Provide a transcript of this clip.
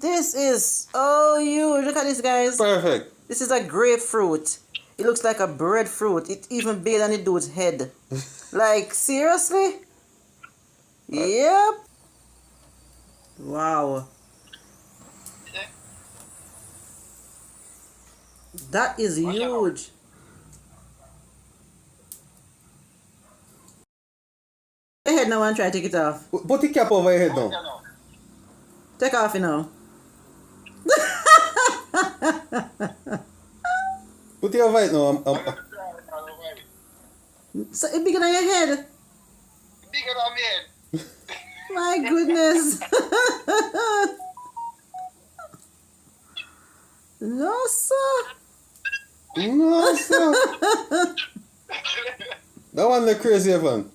This is so huge. Look at this, guys. Perfect. This is a grapefruit. It looks like a breadfruit. It even bigger than the dude's head. Like, seriously? Yep. Wow. That is huge. Go ahead now and try to take it off. Put the cap over your head now. Take off, you know. Put it over it now. So it's bigger than your head. Bigger than me head. My goodness. No, sir. No, sir. That one the crazy one.